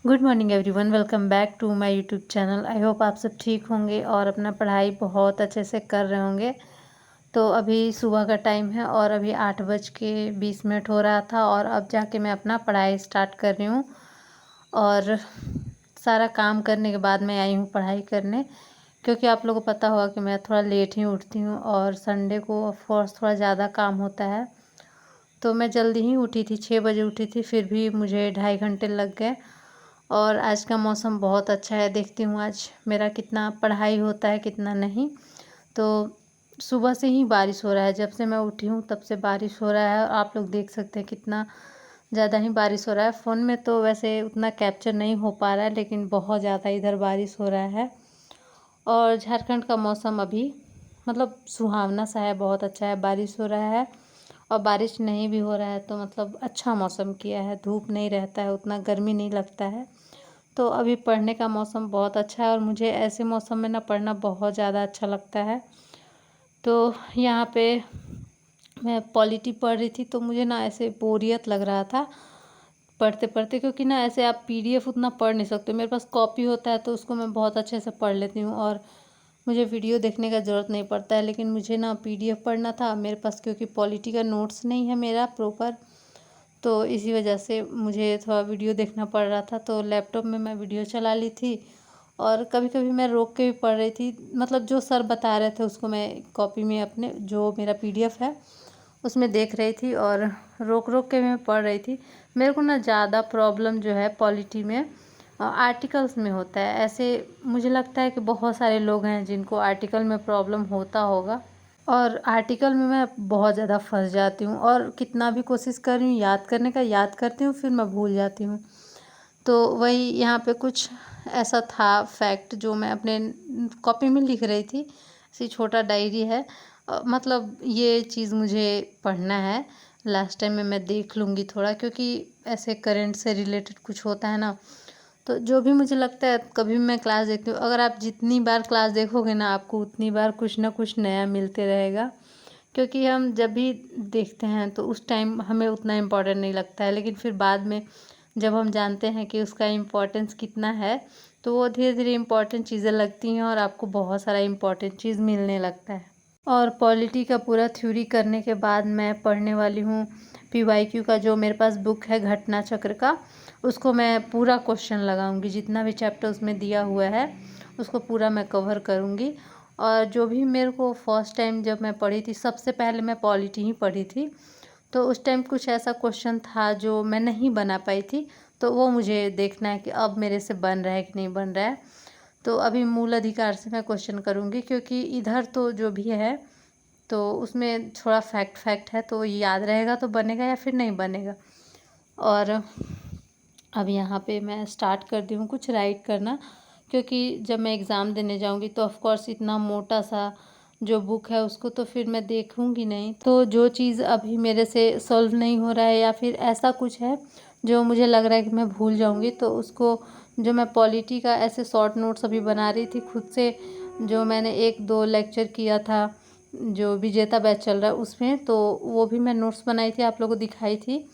Good morning everyone, welcome back to my YouTube channel. I hope आप सब ठीक होंगे और अपना पढ़ाई बहुत अच्छे से कर रहे होंगे। तो अभी सुबह का टाइम है और अभी 8:20 हो रहा था और अब जाके मैं अपना पढ़ाई स्टार्ट कर रही हूँ। और सारा काम करने के बाद मैं आई हूँ पढ़ाई करने, क्योंकि आप लोगों को पता होगा कि मैं थोड़ा लेट ही उठती हूँ और संडे को ऑफ कोर्स थोड़ा ज़्यादा काम होता है। तो मैं जल्दी ही उठी थी, 6 बजे उठी थी, फिर भी मुझे 2.5 घंटे लग गए। और आज का मौसम बहुत अच्छा है, देखती हूँ आज मेरा कितना पढ़ाई होता है कितना नहीं। तो सुबह से ही बारिश हो रहा है, जब से मैं उठी हूँ तब से बारिश हो रहा है और आप लोग देख सकते हैं कितना ज़्यादा ही बारिश हो रहा है। फ़ोन में तो वैसे उतना कैप्चर नहीं हो पा रहा है, लेकिन बहुत ज़्यादा इधर बारिश हो रहा है। और झारखंड का मौसम अभी मतलब सुहावना सा है, बहुत अच्छा है, बारिश हो रहा है और बारिश नहीं भी हो रहा है तो मतलब अच्छा मौसम किया है, धूप नहीं रहता है, उतना गर्मी नहीं लगता है। तो अभी पढ़ने का मौसम बहुत अच्छा है और मुझे ऐसे मौसम में ना पढ़ना बहुत ज़्यादा अच्छा लगता है। तो यहाँ पे मैं पॉलिटी पढ़ रही थी तो मुझे ना ऐसे बोरियत लग रहा था पढ़ते पढ़ते, क्योंकि ना ऐसे आप पीडीएफ उतना पढ़ नहीं सकते। मेरे पास कॉपी होता है तो उसको मैं बहुत अच्छे से पढ़ लेती हूँ और मुझे वीडियो देखने का ज़रूरत नहीं पड़ता है। लेकिन मुझे ना पीडीएफ पढ़ना था मेरे पास, क्योंकि पॉलिटी का नोट्स नहीं है मेरा प्रॉपर, तो इसी वजह से मुझे थोड़ा वीडियो देखना पड़ रहा था। तो लैपटॉप में मैं वीडियो चला ली थी और कभी कभी मैं रोक के भी पढ़ रही थी, मतलब जो सर बता रहे थे उसको मैं कॉपी में अपने जो मेरा पीडीएफ है उसमें देख रही थी और रोक रोक के मैं पढ़ रही थी। मेरे को ना ज़्यादा प्रॉब्लम जो है पॉलिटी में आर्टिकल्स में होता है। ऐसे मुझे लगता है कि बहुत सारे लोग हैं जिनको आर्टिकल में प्रॉब्लम होता होगा, और आर्टिकल में मैं बहुत ज़्यादा फंस जाती हूँ और कितना भी कोशिश कर रही हूँ याद करने का, याद करती हूँ फिर मैं भूल जाती हूँ। तो वही यहाँ पे कुछ ऐसा था फैक्ट जो मैं अपने कॉपी में लिख रही थी, ऐसी छोटा डायरी है। मतलब ये चीज़ मुझे पढ़ना है, लास्ट टाइम में मैं देख लूँगी थोड़ा, क्योंकि ऐसे करंट से रिलेटेड कुछ होता है ना। तो जो भी मुझे लगता है कभी भी मैं क्लास देखती हूँ, अगर आप जितनी बार क्लास देखोगे ना आपको उतनी बार कुछ ना कुछ नया मिलते रहेगा। क्योंकि हम जब भी देखते हैं तो उस टाइम हमें उतना इम्पोर्टेंट नहीं लगता है, लेकिन फिर बाद में जब हम जानते हैं कि उसका इम्पोर्टेंस कितना है तो वो धीरे धीरे इम्पोर्टेंट चीज़ें लगती हैं और आपको बहुत सारा इम्पोर्टेंट चीज़ मिलने लगता है। और पॉलिटी का पूरा थ्योरी करने के बाद मैं पढ़ने वाली हूँ पीवाईक्यू का, जो मेरे पास बुक है घटना चक्र का। उसको मैं पूरा क्वेश्चन लगाऊंगी, जितना भी चैप्टर उसमें दिया हुआ है उसको पूरा मैं कवर करूँगी। और जो भी मेरे को फर्स्ट टाइम जब मैं पढ़ी थी, सबसे पहले मैं पॉलिटी ही पढ़ी थी, तो उस टाइम कुछ ऐसा क्वेश्चन था जो मैं नहीं बना पाई थी। तो वो मुझे देखना है कि अब मेरे से बन रहा है कि नहीं बन रहा है। तो अभी मूल अधिकार से मैं क्वेश्चन करूँगी, क्योंकि इधर तो जो भी है तो उसमें थोड़ा फैक्ट फैक्ट है, तो याद रहेगा तो बनेगा या फिर नहीं बनेगा। और अब यहाँ पे मैं स्टार्ट कर दी हूँ कुछ राइट करना, क्योंकि जब मैं एग्ज़ाम देने जाऊँगी तो ऑफ़ कोर्स इतना मोटा सा जो बुक है उसको तो फिर मैं देखूँगी नहीं। तो जो चीज़ अभी मेरे से सॉल्व नहीं हो रहा है या फिर ऐसा कुछ है जो मुझे लग रहा है कि मैं भूल जाऊँगी, तो उसको जो मैं पॉलिटी का ऐसे शॉर्ट नोट्स अभी बना रही थी खुद से, जो मैंने 1-2 लेक्चर किया था जो विजेता बैच चल रहा है उसमें, तो वो भी मैं नोट्स बनाई थी, आप लोगों को दिखाई थी।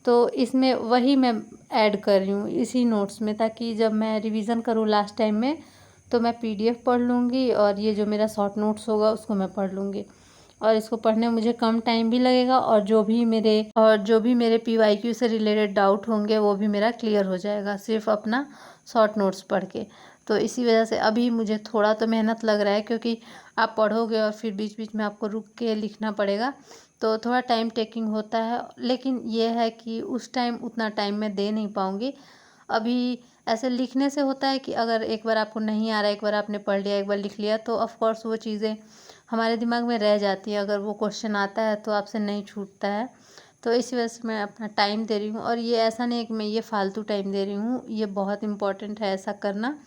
तो इसमें वही मैं ऐड कर रही हूँ इसी नोट्स में, ताकि जब मैं रिवीज़न करूँ लास्ट टाइम में तो मैं पीडीएफ पढ़ लूँगी और ये जो मेरा शॉर्ट नोट्स होगा उसको मैं पढ़ लूँगी। और इसको पढ़ने में मुझे कम टाइम भी लगेगा और जो भी मेरे पीवाईक्यू से रिलेटेड डाउट होंगे वो भी मेरा क्लियर हो जाएगा सिर्फ अपना शॉर्ट नोट्स पढ़ के। तो इसी वजह से अभी मुझे थोड़ा तो मेहनत लग रहा है, क्योंकि आप पढ़ोगे और फिर बीच बीच में आपको रुक के लिखना पड़ेगा, तो थोड़ा टाइम टेकिंग होता है। लेकिन ये है कि उस टाइम उतना टाइम मैं दे नहीं पाऊँगी। अभी ऐसे लिखने से होता है कि अगर एक बार आपको नहीं आ रहा है, एक बार आपने पढ़ लिया, एक बार लिख लिया, तो ऑफ़ कोर्स वो चीज़ें हमारे दिमाग में रह जाती हैं। अगर वो क्वेश्चन आता है तो आपसे नहीं छूटता है। तो इसी वजह से मैं अपना टाइम दे रही हूँ, और ये ऐसा नहीं है कि मैं ये फ़ालतू टाइम दे रही हूँ, ये बहुत इम्पोर्टेंट है ऐसा करना।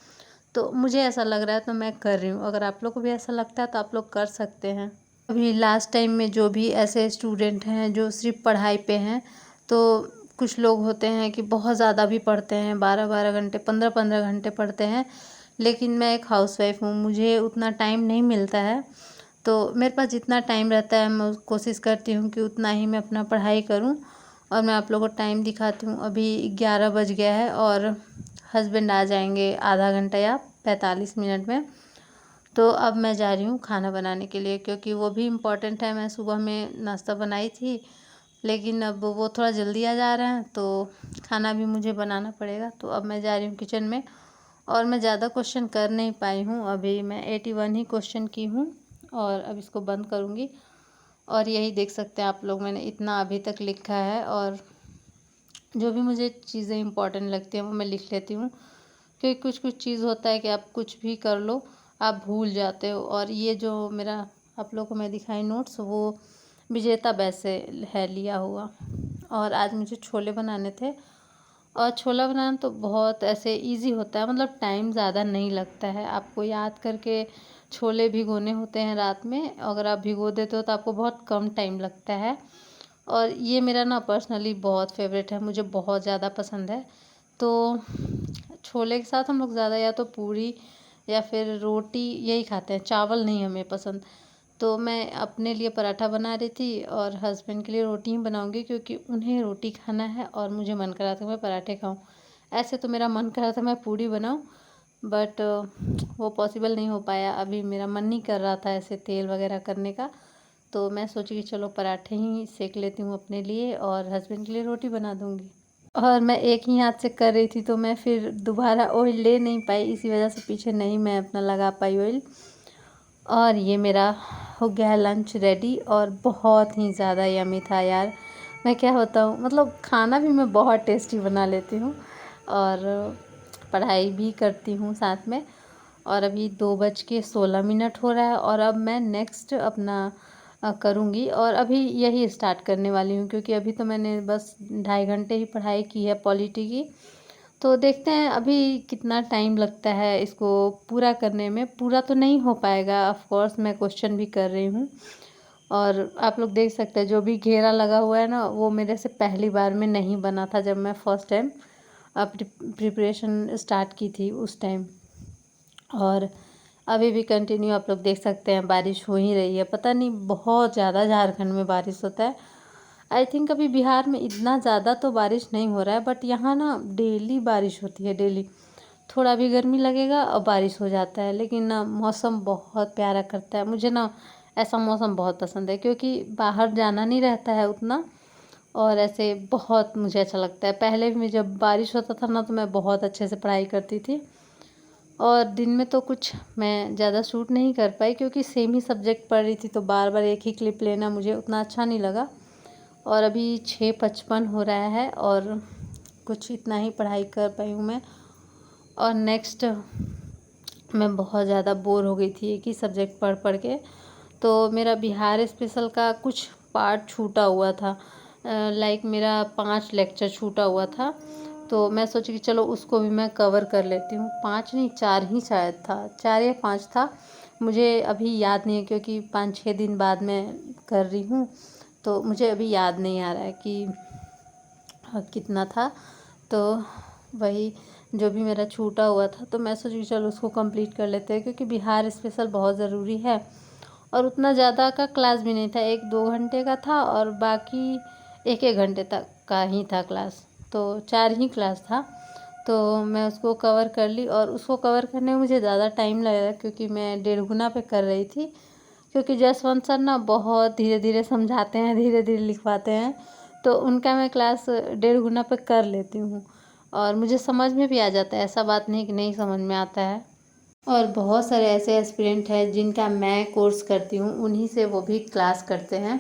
तो मुझे ऐसा लग रहा है तो मैं कर रही हूँ, अगर आप लोग को भी ऐसा लगता है तो आप लोग कर सकते हैं। अभी लास्ट टाइम में जो भी ऐसे स्टूडेंट हैं जो सिर्फ पढ़ाई पे हैं, तो कुछ लोग होते हैं कि बहुत ज़्यादा भी पढ़ते हैं, 12-12 घंटे 15-15 घंटे पढ़ते हैं। लेकिन मैं एक हाउसवाइफ हूँ, मुझे उतना टाइम नहीं मिलता है। तो मेरे पास जितना टाइम रहता है मैं कोशिश करती हूँ कि उतना ही मैं अपना पढ़ाई करूँ। और मैं आप लोगों को टाइम दिखाती हूँ, अभी 11 बज गया है और हस्बैंड आ जाएंगे आधा घंटा या 45 मिनट में। तो अब मैं जा रही हूँ खाना बनाने के लिए, क्योंकि वो भी इम्पोर्टेंट है। मैं सुबह में नाश्ता बनाई थी, लेकिन अब वो थोड़ा जल्दी आ जा रहे हैं तो खाना भी मुझे बनाना पड़ेगा। तो अब मैं जा रही हूँ किचन में, और मैं ज़्यादा क्वेश्चन कर नहीं पाई हूँ, अभी मैं 81 ही क्वेश्चन की हूँ, और अब इसको बंद करूँगी। और यही देख सकते हैं आप लोग, मैंने इतना अभी तक लिखा है, और जो भी मुझे चीज़ें इंपॉर्टेंट लगती हैं वो मैं लिख लेती हूँ, क्योंकि कुछ कुछ चीज़ होता है कि आप कुछ भी कर लो आप भूल जाते हो। और ये जो मेरा आप लोग को मैं दिखाई नोट्स, वो विजेता बैच से है लिया हुआ। और आज मुझे छोले बनाने थे, और छोला बनाना तो बहुत ऐसे इजी होता है, मतलब टाइम ज़्यादा नहीं लगता है। आपको याद करके छोले भिगोने होते हैं रात में, अगर आप भिगो देते हो तो आपको बहुत कम टाइम लगता है। और ये मेरा ना पर्सनली बहुत फेवरेट है, मुझे बहुत ज़्यादा पसंद है। तो छोले के साथ हम लोग ज़्यादा या तो पूरी या फिर रोटी यही खाते हैं, चावल नहीं हमें पसंद। तो मैं अपने लिए पराठा बना रही थी, और हस्बैंड के लिए रोटी ही बनाऊंगी, क्योंकि उन्हें रोटी खाना है और मुझे मन कर रहा था मैं पराठे खाऊं। ऐसे तो मेरा मन कर रहा था मैं पूरी बनाऊं, बट वो पॉसिबल नहीं हो पाया। अभी मेरा मन नहीं कर रहा था ऐसे तेल वगैरह करने का, तो मैं सोची कि चलो पराठे ही सेक लेती हूँ अपने लिए, और हस्बैंड के लिए रोटी बना दूँगी। और मैं एक ही हाथ से कर रही थी, तो मैं फिर दोबारा ऑयल ले नहीं पाई, इसी वजह से पीछे नहीं मैं अपना लगा पाई ऑयल। और ये मेरा हो गया है लंच रेडी, और बहुत ही ज़्यादा यमी था यार। मैं क्या बताऊँ, मतलब खाना भी मैं बहुत टेस्टी बना लेती हूँ, और पढ़ाई भी करती हूँ साथ में। और अभी 2:16 हो रहा है, और अब मैं नेक्स्ट अपना करूँगी, और अभी यही स्टार्ट करने वाली हूँ, क्योंकि अभी तो मैंने बस 2.5 घंटे ही पढ़ाई की है पॉलिटी की। तो देखते हैं अभी कितना टाइम लगता है इसको पूरा करने में। पूरा तो नहीं हो पाएगा, ऑफ कोर्स मैं क्वेश्चन भी कर रही हूँ। और आप लोग देख सकते हैं जो भी घेरा लगा हुआ है ना, वो मेरे से पहली बार में नहीं बना था, जब मैं फर्स्ट टाइम प्रिपरेशन स्टार्ट की थी उस टाइम। और अभी भी कंटिन्यू आप लोग देख सकते हैं बारिश हो ही रही है। पता नहीं बहुत ज़्यादा झारखंड में बारिश होता है। आई थिंक अभी बिहार में इतना ज़्यादा तो बारिश नहीं हो रहा है, बट यहाँ ना डेली बारिश होती है, डेली। थोड़ा भी गर्मी लगेगा और बारिश हो जाता है, लेकिन ना मौसम बहुत प्यारा करता है। मुझे ना ऐसा मौसम बहुत पसंद है, क्योंकि बाहर जाना नहीं रहता है उतना, और ऐसे बहुत मुझे अच्छा लगता है। पहले भी जब बारिश होता था ना, तो मैं बहुत अच्छे से पढ़ाई करती थी। और दिन में तो कुछ मैं ज़्यादा शूट नहीं कर पाई, क्योंकि सेम ही सब्जेक्ट पढ़ रही थी, तो बार बार एक ही क्लिप लेना मुझे उतना अच्छा नहीं लगा। और अभी 6:55 हो रहा है, और कुछ इतना ही पढ़ाई कर पाई हूँ मैं। और नेक्स्ट मैं बहुत ज़्यादा बोर हो गई थी एक ही सब्जेक्ट पढ़ पढ़ के, तो मेरा बिहार स्पेशल का कुछ पार्ट छूटा हुआ था। लाइक मेरा 5 लेक्चर छूटा हुआ था, तो मैं सोची कि चलो उसको भी मैं कवर कर लेती हूँ। 5 नहीं, 4 ही शायद था, 4 या 5 था, मुझे अभी याद नहीं है, क्योंकि 5-6 दिन बाद मैं कर रही हूँ, तो मुझे अभी याद नहीं आ रहा है कि कितना था। तो वही जो भी मेरा छूटा हुआ था, तो मैं सोची चलो उसको कंप्लीट कर लेते हैं, क्योंकि बिहार स्पेशल बहुत ज़रूरी है। और उतना ज़्यादा का क्लास भी नहीं था, 1-2 घंटे का था, और बाकी 1-1 घंटे तक का ही था क्लास, तो 4 ही क्लास था। तो मैं उसको कवर कर ली, और उसको कवर करने में मुझे ज़्यादा टाइम लगा, क्योंकि मैं 1.5 गुना पे कर रही थी। क्योंकि जसवंत सर ना बहुत धीरे धीरे समझाते हैं, धीरे धीरे लिखवाते हैं, तो उनका मैं क्लास 1.5 गुना पे कर लेती हूँ, और मुझे समझ में भी आ जाता है। ऐसा बात नहीं कि नहीं समझ में आता है। और बहुत सारे ऐसे एस्पिरेंट हैं जिनका मैं कोर्स करती हूँ, उन्हीं से वो भी क्लास करते हैं,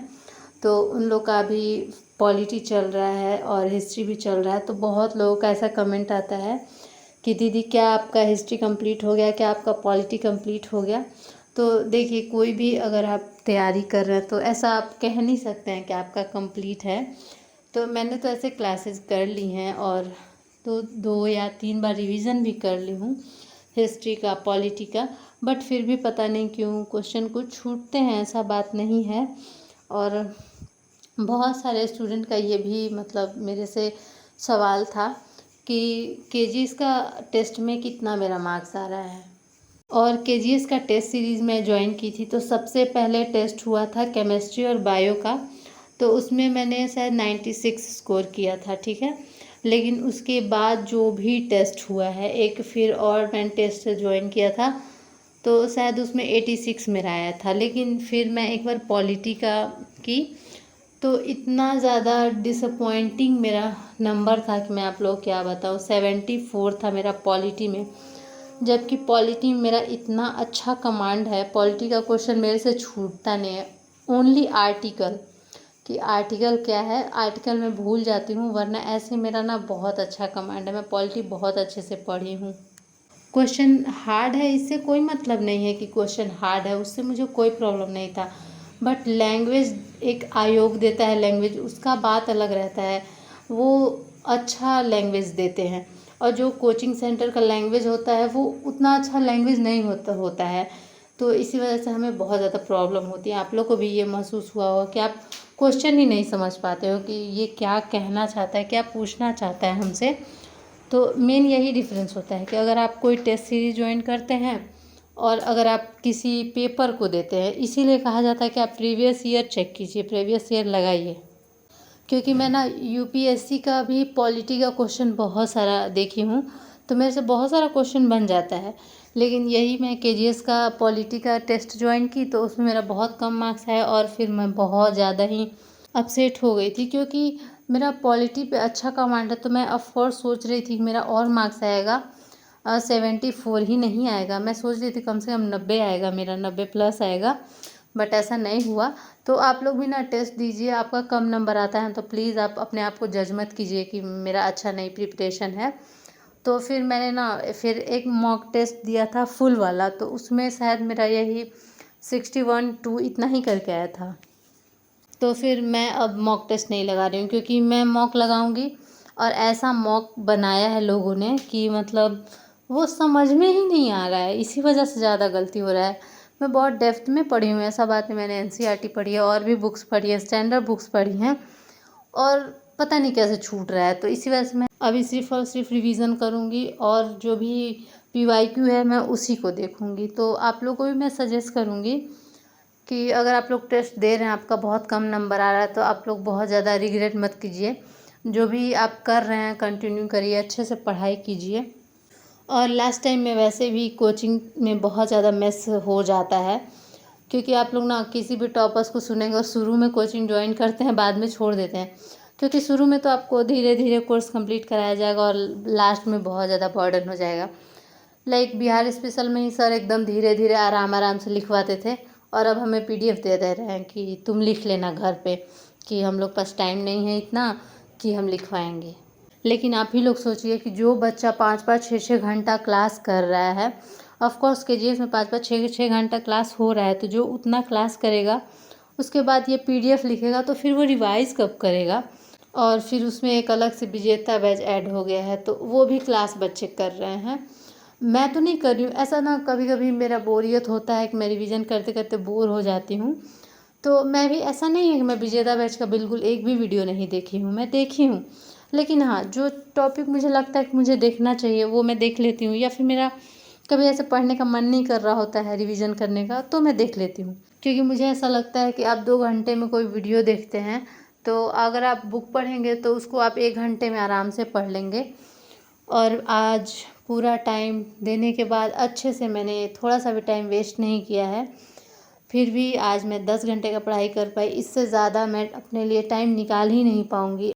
तो उन लोग का भी पॉलिटी चल रहा है और हिस्ट्री भी चल रहा है। तो बहुत लोगों का ऐसा कमेंट आता है कि दीदी क्या आपका हिस्ट्री कंप्लीट हो गया, क्या आपका पॉलिटी कंप्लीट हो गया। तो देखिए, कोई भी अगर आप तैयारी कर रहे हैं तो ऐसा आप कह नहीं सकते हैं कि आपका कंप्लीट है। तो मैंने तो ऐसे क्लासेस कर ली हैं, और तो 2 या 3 बार रिवीजन भी कर ली हूँ हिस्ट्री का, पॉलिटी का। बट फिर भी पता नहीं क्यों क्वेश्चन कुछ छूटते हैं, ऐसा बात नहीं है। और बहुत सारे स्टूडेंट का ये भी मतलब मेरे से सवाल था कि केजीएस का टेस्ट में कितना मेरा मार्क्स आ रहा है। और केजीएस का टेस्ट सीरीज़ मैं ज्वाइन की थी, तो सबसे पहले टेस्ट हुआ था केमिस्ट्री और बायो का, तो उसमें मैंने शायद 96 स्कोर किया था, ठीक है। लेकिन उसके बाद जो भी टेस्ट हुआ है, एक फिर और मैंने टेस्ट ज्वाइन किया था तो शायद उसमें 86 मेरा आया था। लेकिन फिर मैं एक बार पॉलिटी का की तो इतना ज़्यादा डिसअपॉइंटिंग मेरा नंबर था कि मैं आप लोग को क्या बताऊँ। 74 था मेरा पॉलिटी में, जबकि पॉलिटी में मेरा इतना अच्छा कमांड है, पॉलिटी का क्वेश्चन मेरे से छूटता नहीं है। ओनली आर्टिकल, कि आर्टिकल क्या है, आर्टिकल मैं भूल जाती हूँ, वरना ऐसे मेरा ना बहुत अच्छा कमांड है। मैं पॉलिटी बहुत अच्छे से पढ़ी हूँ। क्वेश्चन हार्ड है इससे कोई मतलब नहीं है कि क्वेश्चन हार्ड है, उससे मुझे कोई प्रॉब्लम नहीं था। बट लैंग्वेज एक आयोग देता है, लैंग्वेज उसका बात अलग रहता है, वो अच्छा लैंग्वेज देते हैं। और जो कोचिंग सेंटर का लैंग्वेज होता है वो उतना अच्छा लैंग्वेज नहीं होता है। तो इसी वजह से हमें बहुत ज़्यादा प्रॉब्लम होती है। आप लोग को भी ये महसूस हुआ होगा कि आप क्वेश्चन ही नहीं समझ पाते हो कि ये क्या कहना चाहता है, क्या पूछना चाहता है हमसे। तो मेन यही डिफरेंस होता है कि अगर आप कोई टेस्ट सीरीज ज्वाइन करते हैं और अगर आप किसी पेपर को देते हैं, इसीलिए कहा जाता है कि आप प्रीवियस ईयर चेक कीजिए, प्रीवियस ईयर लगाइए। क्योंकि मैं ना यूपीएससी का भी पॉलिटी का क्वेश्चन बहुत सारा देखी हूँ, तो मेरे से बहुत सारा क्वेश्चन बन जाता है। लेकिन यही मैं केजीएस का पॉलिटी का टेस्ट ज्वाइन की तो उसमें मेरा बहुत कम मार्क्स आया और फिर मैं बहुत ज़्यादा ही अपसेट हो गई थी, क्योंकि मेरा पॉलिटी पे अच्छा कमांड है। तो मैं ऑफकोर्स सोच रही थी कि मेरा और मार्क्स आएगा, 74 ही नहीं आएगा। मैं सोच रही थी कम से कम 90 आएगा, मेरा 90 प्लस आएगा, बट ऐसा नहीं हुआ। तो आप लोग भी ना टेस्ट दीजिए, आपका कम नंबर आता है तो प्लीज़ आप अपने आप को जज मत कीजिए कि मेरा अच्छा नहीं प्रिपरेशन है। तो फिर मैंने ना फिर एक मॉक टेस्ट दिया था फुल वाला, तो उसमें शायद मेरा यही 61-2 इतना ही करके आया था। तो फिर मैं अब मॉक टेस्ट नहीं लगा रही हूँ, क्योंकि मैं मॉक लगाऊंगी और ऐसा मॉक बनाया है लोगों ने कि मतलब वो समझ में ही नहीं आ रहा है, इसी वजह से ज़्यादा गलती हो रहा है। मैं बहुत डेप्थ में पढ़ी हूँ, ऐसा बात नहीं, मैंने एनसीईआरटी पढ़ी है और भी बुक्स पढ़ी है, स्टैंडर्ड बुक्स पढ़ी हैं, और पता नहीं कैसे छूट रहा है। तो इसी वजह से मैं अभी सिर्फ और सिर्फ रिवीजन करूँगी और जो भी पीवाईक्यू है मैं उसी को देखूँगी। तो आप लोग को भी मैं सजेस्ट करूँगी कि अगर आप लोग टेस्ट दे रहे हैं, आपका बहुत कम नंबर आ रहा है, तो आप लोग बहुत ज़्यादा रिग्रेट मत कीजिए। जो भी आप कर रहे हैं कंटिन्यू करिए, अच्छे से पढ़ाई कीजिए। और लास्ट टाइम में वैसे भी कोचिंग में बहुत ज़्यादा मिस हो जाता है, क्योंकि आप लोग ना किसी भी टॉपर्स को सुनेंगे और शुरू में कोचिंग ज्वाइन करते हैं, बाद में छोड़ देते हैं। क्योंकि शुरू में तो आपको धीरे धीरे कोर्स कंप्लीट कराया जाएगा और लास्ट में बहुत ज़्यादा बर्डन हो जाएगा। लाइक बिहार स्पेशल में ही सर एकदम धीरे धीरे आराम आराम से लिखवाते थे, और अब हमें पीडीएफ दे रहे हैं कि तुम लिख लेना घर पे, कि हम लोग पास टाइम नहीं है इतना कि हम लिखवाएंगे। लेकिन आप ही लोग सोचिए कि जो बच्चा 5-5 6-6 घंटा क्लास कर रहा है, ऑफकोर्स केजीएस में 5-5 6-6 घंटा क्लास हो रहा है, तो जो उतना क्लास करेगा उसके बाद ये पीडीएफ लिखेगा तो फिर वो रिवाइज़ कब करेगा। और फिर उसमें एक अलग से विजेता बैच ऐड हो गया है, तो वो भी क्लास बच्चे कर रहे हैं। मैं तो नहीं कर रही हूँ ऐसा ना, कभी कभी मेरा बोरियत होता है कि मैं रिवीजन करते करते बोर हो जाती हूँ, तो मैं भी, ऐसा नहीं है कि मैं विजेता बैच का बिल्कुल एक भी वीडियो नहीं देखी हूँ, मैं देखी हूँ। लेकिन हाँ, जो टॉपिक मुझे लगता है कि मुझे देखना चाहिए वो मैं देख लेती हूँ, या फिर मेरा कभी ऐसे पढ़ने का मन नहीं कर रहा होता है रिवीजन करने का, तो मैं देख लेती हूँ। क्योंकि मुझे ऐसा लगता है कि आप 2 घंटे में कोई वीडियो देखते हैं, तो अगर आप बुक पढ़ेंगे तो उसको आप 1 घंटे में आराम से पढ़ लेंगे। और आज पूरा टाइम देने के बाद अच्छे से मैंने थोड़ा सा भी टाइम वेस्ट नहीं किया है, फिर भी आज मैं 10 घंटे का पढ़ाई कर पाई। इससे ज़्यादा मैं अपने लिए टाइम निकाल ही नहीं पाऊँगी।